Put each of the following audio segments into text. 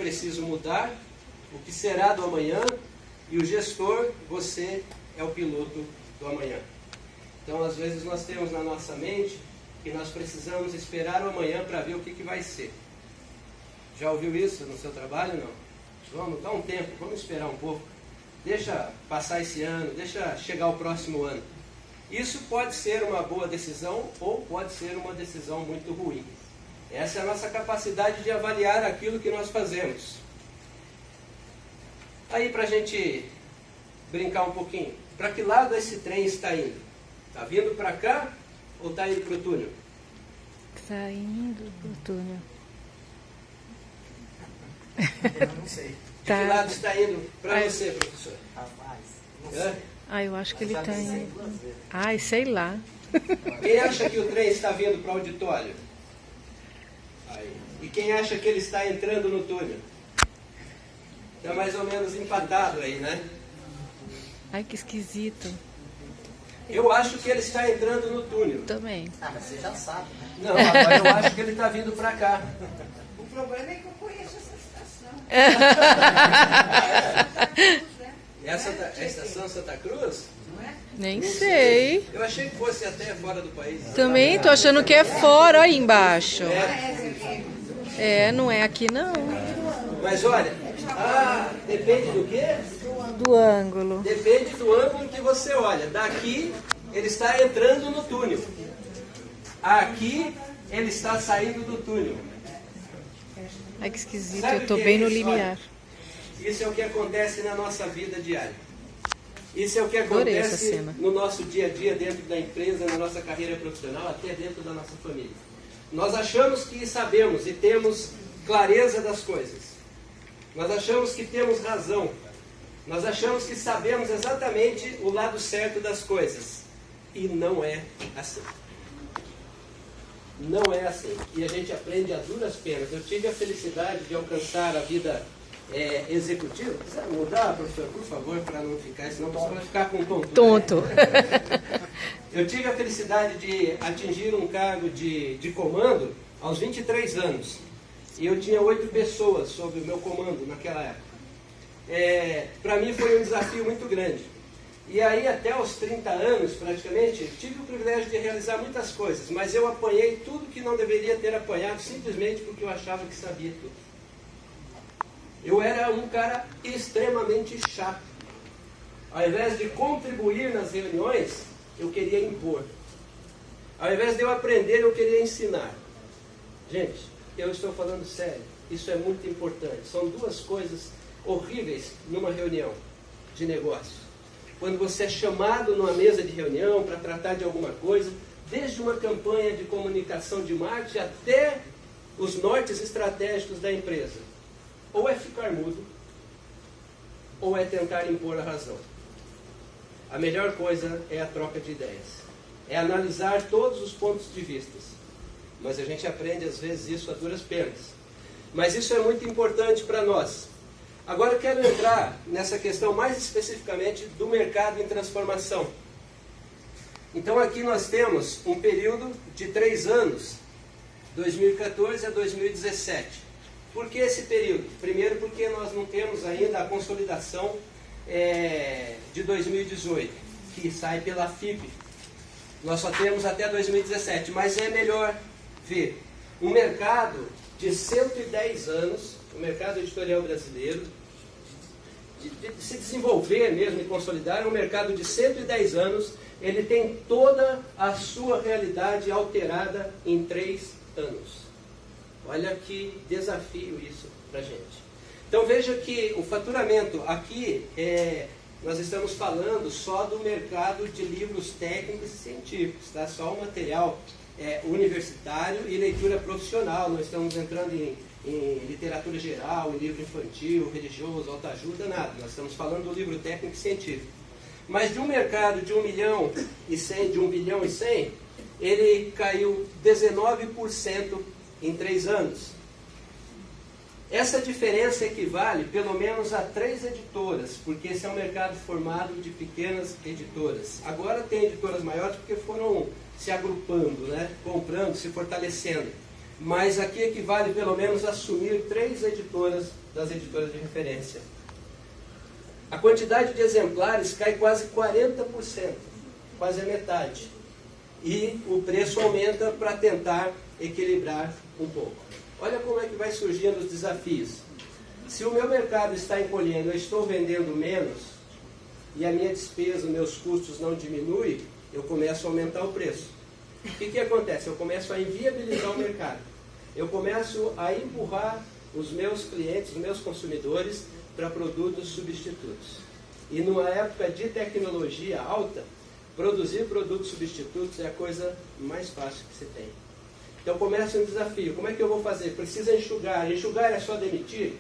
preciso mudar, o que será do amanhã, e o gestor, você é o piloto do amanhã. Então, às vezes, nós temos na nossa mente que nós precisamos esperar o amanhã para ver o que vai ser. Já ouviu isso no seu trabalho? Não? Vamos dar um tempo, vamos esperar um pouco. Deixa passar esse ano, deixa chegar o próximo ano. Isso pode ser uma boa decisão ou pode ser uma decisão muito ruim. Essa é a nossa capacidade de avaliar aquilo que nós fazemos. Aí, para a gente brincar um pouquinho, para que lado esse trem está indo? Está vindo para cá ou está indo para o túnel? Está indo para o túnel. Eu não sei. De que lado está indo para você, professor? Rapaz, não sei. Eu acho que ele Já está pensei indo. duas vezes. Sei lá. Quem acha que o trem está vindo para o auditório? Aí. E quem acha que ele está entrando no túnel? Está mais ou menos empatado aí, né? Ai, que esquisito. Eu acho que ele está entrando no túnel. Também. Mas você já sabe, né? Não, agora eu acho que ele está vindo para cá. O problema é que eu conheço essa estação. Essa é a estação Santa Cruz? Não é? Nem sei. Eu achei que fosse até fora do país. Também tô achando que é fora, aí embaixo. É, Não é aqui não. mas olha, depende do quê? Do ângulo. Depende do ângulo que você olha. Daqui, ele está entrando no túnel. Aqui, ele está saindo do túnel. Ai, que esquisito. Sabe Eu tô o que é bem no isso? limiar. Isso é o que acontece na nossa vida diária. Isso é o que Adorei essa acontece cena. no nosso dia a dia, dentro da empresa, na nossa carreira profissional, até dentro da nossa família. Nós achamos que sabemos e temos clareza das coisas. Nós achamos que temos razão. Nós achamos que sabemos exatamente o lado certo das coisas. E não é assim. Não é assim. E a gente aprende a duras penas. Eu tive a felicidade de alcançar a vida executiva. Quiser mudar, professor, por favor, para não ficar, senão você vai ficar com Tonto. Eu tive a felicidade de atingir um cargo de comando aos 23 anos. E eu tinha 8 pessoas sob o meu comando naquela época. Para mim foi um desafio muito grande. E aí até aos 30 anos, praticamente, tive o privilégio de realizar muitas coisas, mas eu apanhei tudo que não deveria ter apanhado, simplesmente porque eu achava que sabia tudo. Eu era um cara extremamente chato. Ao invés de contribuir nas reuniões, eu queria impor. Ao invés de eu aprender, eu queria ensinar. Gente, eu estou falando sério. Isso é muito importante. São duas coisas horríveis numa reunião de negócio. Quando você é chamado numa mesa de reunião para tratar de alguma coisa, desde uma campanha de comunicação de marketing até os nortes estratégicos da empresa. Ou é ficar mudo, ou é tentar impor a razão. A melhor coisa é a troca de ideias. É analisar todos os pontos de vista. Mas a gente aprende às vezes isso a duras penas. Mas isso é muito importante para nós. Agora eu quero entrar nessa questão mais especificamente do mercado em transformação. Então aqui nós temos um período de 3 anos, 2014 a 2017. Por que esse período? Primeiro porque nós não temos ainda a consolidação de 2018, que sai pela FIP. Nós só temos até 2017, mas é melhor ver um mercado de 110 anos, o mercado editorial brasileiro, de se desenvolver mesmo e consolidar, é um mercado de 110 anos, ele tem toda a sua realidade alterada em 3 anos. Olha que desafio isso para a gente. Então veja que o faturamento aqui, nós estamos falando só do mercado de livros técnicos e científicos, tá? Só o material universitário e leitura profissional, não estamos entrando em literatura geral, em livro infantil, religioso, autoajuda, nada. Nós estamos falando do livro técnico e científico. Mas de um mercado de 1 milhão e 100, de 1 bilhão e 100, ele caiu 19% em 3 anos. Essa diferença equivale pelo menos a 3 editoras, porque esse é um mercado formado de pequenas editoras. Agora tem editoras maiores porque foram se agrupando, né? Comprando, se fortalecendo. mas aqui equivale pelo menos a assumir 3 editoras das editoras de referência. A quantidade de exemplares cai quase 40%, quase a metade. E o preço aumenta para tentar equilibrar um pouco. Olha como é que vai surgindo os desafios. Se o meu mercado está encolhendo, eu estou vendendo menos, e a minha despesa, meus custos não diminuem, eu começo a aumentar o preço. O que acontece? Eu começo a inviabilizar o mercado. Eu começo a empurrar os meus clientes, os meus consumidores, para produtos substitutos. E numa época de tecnologia alta, produzir produtos substitutos é a coisa mais fácil que se tem. Então começa um desafio. Como é que eu vou fazer? Precisa enxugar. Enxugar é só demitir?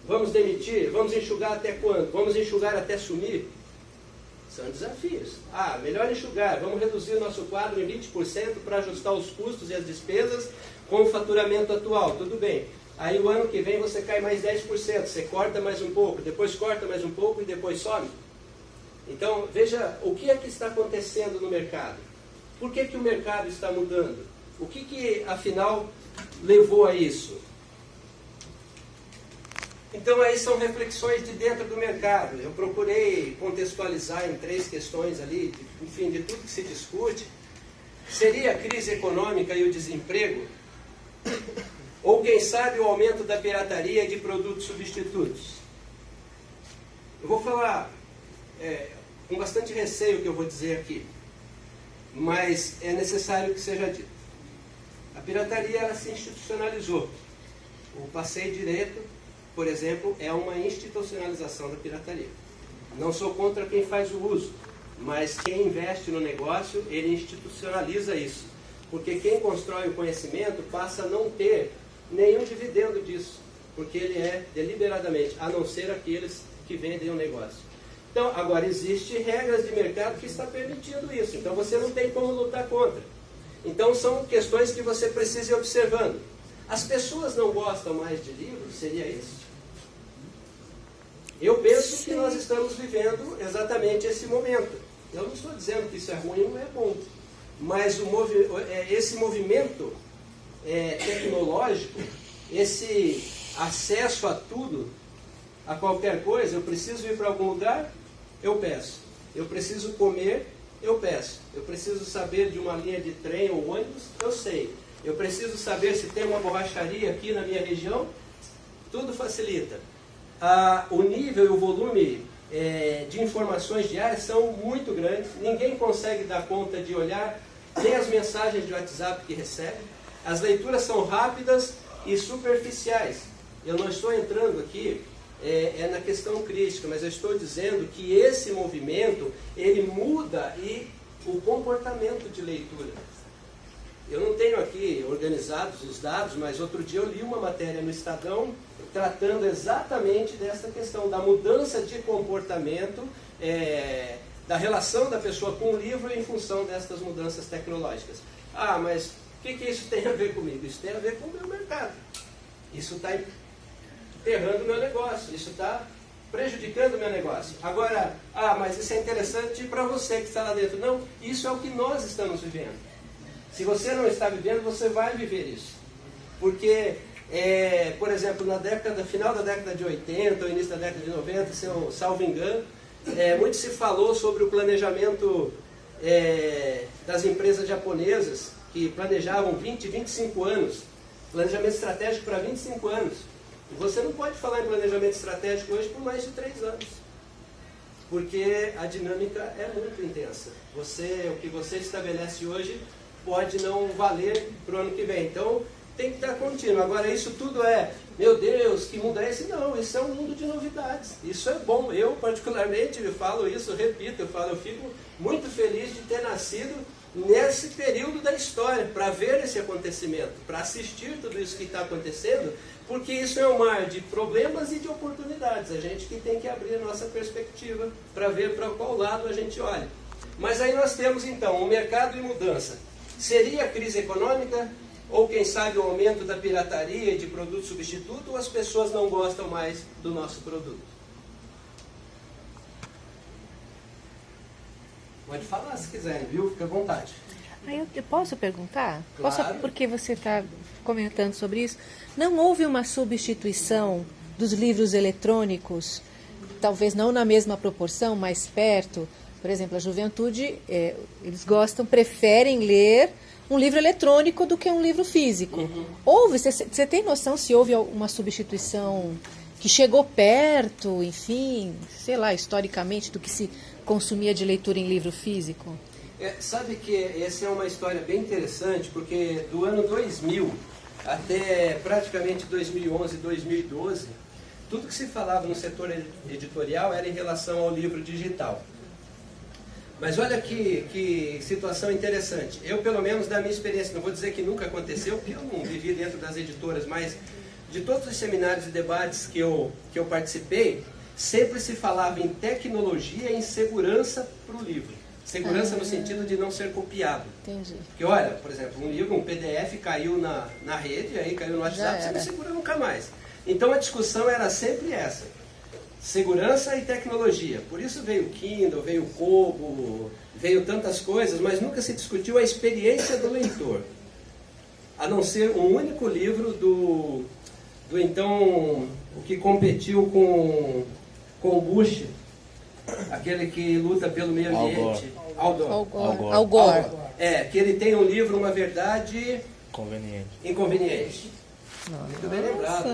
Vamos demitir? Vamos enxugar até quando? Vamos enxugar até sumir? São desafios. Melhor enxugar. Vamos reduzir o nosso quadro em 20% para ajustar os custos e as despesas com o faturamento atual. Tudo bem. Aí o ano que vem você cai mais 10%. Você corta mais um pouco, depois corta mais um pouco e depois some. Então, veja o que é que está acontecendo no mercado. Por que o mercado está mudando? O que afinal, levou a isso? Então, aí são reflexões de dentro do mercado. Eu procurei contextualizar em 3 questões ali, enfim, de tudo que se discute. Seria a crise econômica e o desemprego? Ou, quem sabe, o aumento da pirataria e de produtos substitutos? Eu vou falar com bastante receio o que eu vou dizer aqui, mas é necessário que seja dito. A pirataria, ela se institucionalizou. O passeio direto, por exemplo, é uma institucionalização da pirataria. Não sou contra quem faz o uso, mas quem investe no negócio, ele institucionaliza isso. Porque quem constrói o conhecimento passa a não ter nenhum dividendo disso, porque ele é deliberadamente, a não ser aqueles que vendem o negócio. Então, agora, existem regras de mercado que está permitindo isso, então você não tem como lutar contra. Então, são questões que você precisa ir observando. As pessoas não gostam mais de livros? Seria isso? Eu penso que nós estamos vivendo exatamente esse momento. Eu não estou dizendo que isso é ruim ou é bom, mas esse movimento tecnológico, esse acesso a tudo, a qualquer coisa, eu preciso ir para algum lugar, eu peço. Eu preciso comer, eu peço. Eu preciso saber de uma linha de trem ou ônibus, eu sei. Eu preciso saber se tem uma borracharia aqui na minha região, tudo facilita. O nível e o volume de informações diárias são muito grandes, ninguém consegue dar conta de olhar nem as mensagens de WhatsApp que recebe. As leituras são rápidas e superficiais. Eu não estou entrando aqui na questão crítica, mas eu estou dizendo que esse movimento, ele muda o comportamento de leitura. Eu não tenho aqui organizados os dados, mas outro dia eu li uma matéria no Estadão tratando exatamente dessa questão, da mudança de comportamento, da relação da pessoa com o livro em função destas mudanças tecnológicas. Mas o que isso tem a ver comigo? Isso tem a ver com o meu mercado. Isso está enterrando o meu negócio, isso está prejudicando o meu negócio. Agora, mas isso é interessante para você que está lá dentro. Não, isso é o que nós estamos vivendo. Se você não está vivendo, você vai viver isso. Porque, por exemplo, final da década de 80, ou início da década de 90, se eu salvo engano, muito se falou sobre o planejamento das empresas japonesas, que planejavam 20, 25 anos, planejamento estratégico para 25 anos. Você não pode falar em planejamento estratégico hoje por mais de 3 anos, porque a dinâmica é muito intensa. O que você estabelece hoje pode não valer para o ano que vem. Então, tem que estar contínuo. Agora, isso tudo meu Deus, que mundo é esse? Não, isso é um mundo de novidades. Isso é bom. Eu, particularmente, falo isso, repito, eu fico muito feliz de ter nascido nesse período da história, para ver esse acontecimento, para assistir tudo isso que está acontecendo, porque isso é um mar de problemas e de oportunidades. A gente que tem que abrir a nossa perspectiva para ver para qual lado a gente olha. Mas aí nós temos, então, um mercado em mudança. Seria a crise econômica, ou quem sabe o aumento da pirataria e de produto substituto, ou as pessoas não gostam mais do nosso produto? Pode falar se quiserem, viu? Fica à vontade. Eu posso perguntar? Claro. Porque você está comentando sobre isso. Não houve uma substituição dos livros eletrônicos, talvez não na mesma proporção, mas perto. Por exemplo, a juventude, eles preferem ler um livro eletrônico do que um livro físico. Houve, você tem noção se houve uma substituição que chegou perto, enfim, sei lá, historicamente, do que se consumia de leitura em livro físico? Sabe que essa é uma história bem interessante, porque do ano 2000 até praticamente 2011, 2012, tudo que se falava no setor editorial era em relação ao livro digital. Mas olha que situação interessante. Eu, pelo menos, da minha experiência, não vou dizer que nunca aconteceu, porque eu não vivi dentro das editoras, mas de todos os seminários e debates que eu participei, sempre se falava em tecnologia e em segurança para o livro. Segurança no sentido de não ser copiado. Entendi. Porque, olha, por exemplo, um livro, um PDF caiu na rede, aí caiu no WhatsApp, você não segura nunca mais. Então a discussão era sempre essa. Segurança e tecnologia. Por isso veio o Kindle, veio o Kobo, veio tantas coisas, mas nunca se discutiu a experiência do leitor. A não ser um único livro do então, o que competiu com o Bush, aquele que luta pelo meio ambiente. Al Gore. Que ele tem um livro, Uma Verdade Inconveniente. Muito bem lembrado.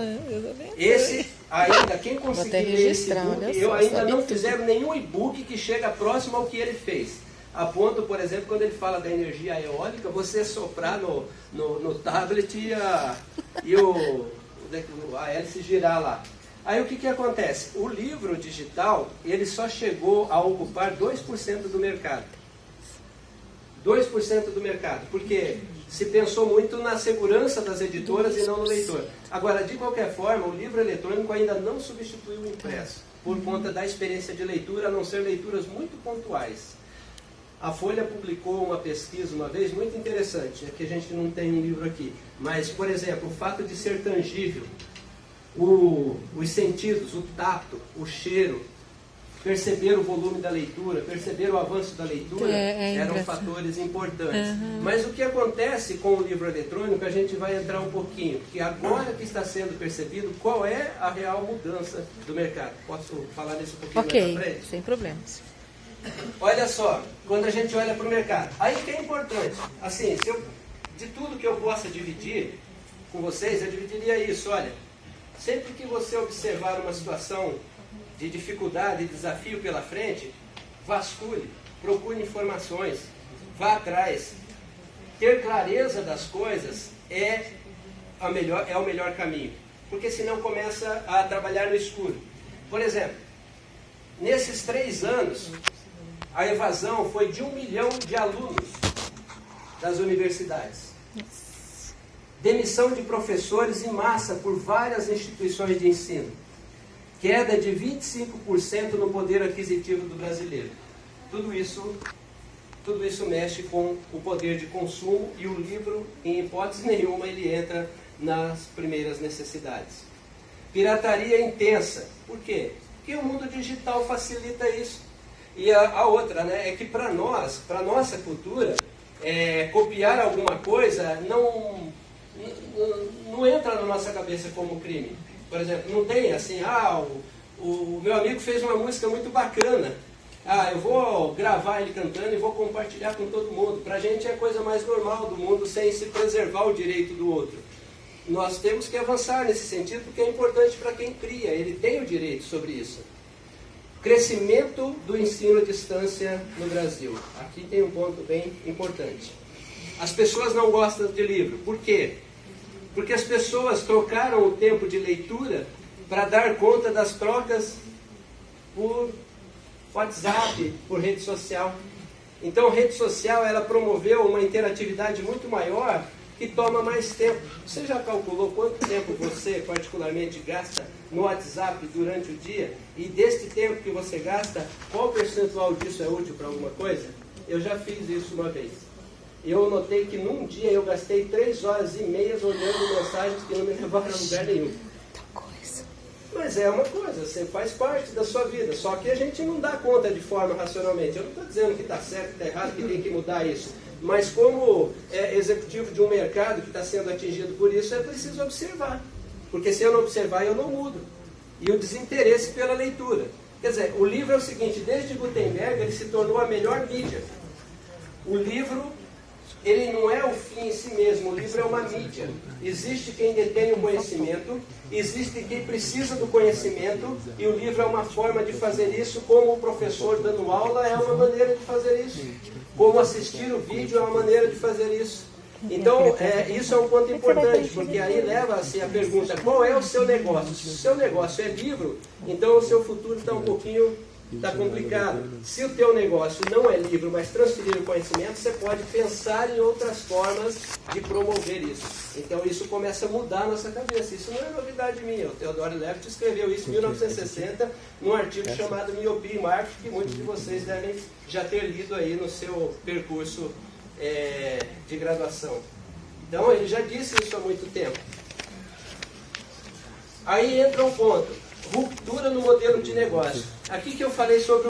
Esse, ainda, quem conseguir ler esse e-book, eu ainda não fizeram nenhum e-book que chega próximo ao que ele fez. A ponto, por exemplo, quando ele fala da energia eólica, você soprar no tablet e a hélice girar lá. Aí o que acontece? O livro digital, ele só chegou a ocupar 2% do mercado. 2% do mercado, porque se pensou muito na segurança das editoras e não no leitor. Agora, de qualquer forma, o livro eletrônico ainda não substituiu o impresso, por conta da experiência de leitura, a não ser leituras muito pontuais. A Folha publicou uma pesquisa uma vez muito interessante, é que a gente não tem um livro aqui, mas, por exemplo, o fato de ser tangível, os sentidos, o tato, o cheiro, perceber o volume da leitura, perceber o avanço da leitura, eram fatores importantes. Mas o que acontece com o livro eletrônico, a gente vai entrar um pouquinho, que agora que está sendo percebido, qual é a real mudança do mercado. Posso falar nisso um pouquinho mais pra frente? Sem problemas. Olha só, quando a gente olha para o mercado, aí que é importante, assim, de tudo que eu possa dividir com vocês, eu dividiria isso, olha, sempre que você observar uma situação de dificuldade e desafio pela frente, vasculhe, procure informações, vá atrás. Ter clareza das coisas é o melhor caminho, porque senão começa a trabalhar no escuro. Por exemplo, nesses 3 anos, a evasão foi de 1 milhão de alunos das universidades. Demissão de professores em massa por várias instituições de ensino. Queda de 25% no poder aquisitivo do brasileiro. Tudo isso mexe com o poder de consumo e o livro, em hipótese nenhuma, ele entra nas primeiras necessidades. Pirataria intensa. Por quê? Porque o mundo digital facilita isso. E a outra, né, é que para nossa cultura, copiar alguma coisa não entra na nossa cabeça como crime. Por exemplo, não tem assim, o meu amigo fez uma música muito bacana, eu vou gravar ele cantando e vou compartilhar com todo mundo. Para a gente é a coisa mais normal do mundo, sem se preservar o direito do outro. Nós temos que avançar nesse sentido, porque é importante para quem cria, ele tem o direito sobre isso. Crescimento do ensino à distância no Brasil. Aqui tem um ponto bem importante. As pessoas não gostam de livro. Por quê? Porque as pessoas trocaram o tempo de leitura para dar conta das trocas por WhatsApp, por rede social. Então, a rede social, ela promoveu uma interatividade muito maior que toma mais tempo. Você já calculou quanto tempo você, particularmente, gasta no WhatsApp durante o dia? E deste tempo que você gasta, qual percentual disso é útil para alguma coisa? Eu já fiz isso uma vez. Eu notei que num dia eu gastei 3 horas e meia olhando mensagens que não me levaram a lugar nenhum. Mas é uma coisa, você faz parte da sua vida, só que a gente não dá conta de forma racionalmente. Eu não estou dizendo que está certo, que está errado, que tem que mudar isso. Mas como executivo de um mercado que está sendo atingido por isso, é preciso observar. Porque se eu não observar, eu não mudo. E o desinteresse pela leitura. Quer dizer, o livro é o seguinte, desde Gutenberg ele se tornou a melhor mídia. O livro, ele não é o fim em si mesmo, o livro é uma mídia. Existe quem detém o conhecimento, existe quem precisa do conhecimento, e o livro é uma forma de fazer isso, como o professor dando aula é uma maneira de fazer isso. Como assistir o vídeo é uma maneira de fazer isso. Então, isso é um ponto importante, porque aí leva-se a pergunta, qual é o seu negócio? Se o seu negócio é livro, então o seu futuro está um pouquinho complicado. Se o teu negócio não é livro, mas transferir o conhecimento, você pode pensar em outras formas de promover isso. Então isso começa a mudar a nossa cabeça. Isso não é novidade minha. O Theodore Levitt escreveu isso em 1960, num artigo chamado Miopia e Marketing, que muitos de vocês devem já ter lido aí no seu percurso de graduação. Então ele já disse isso há muito tempo. Aí entra um ponto, ruptura no modelo de negócio. Aqui que eu falei sobre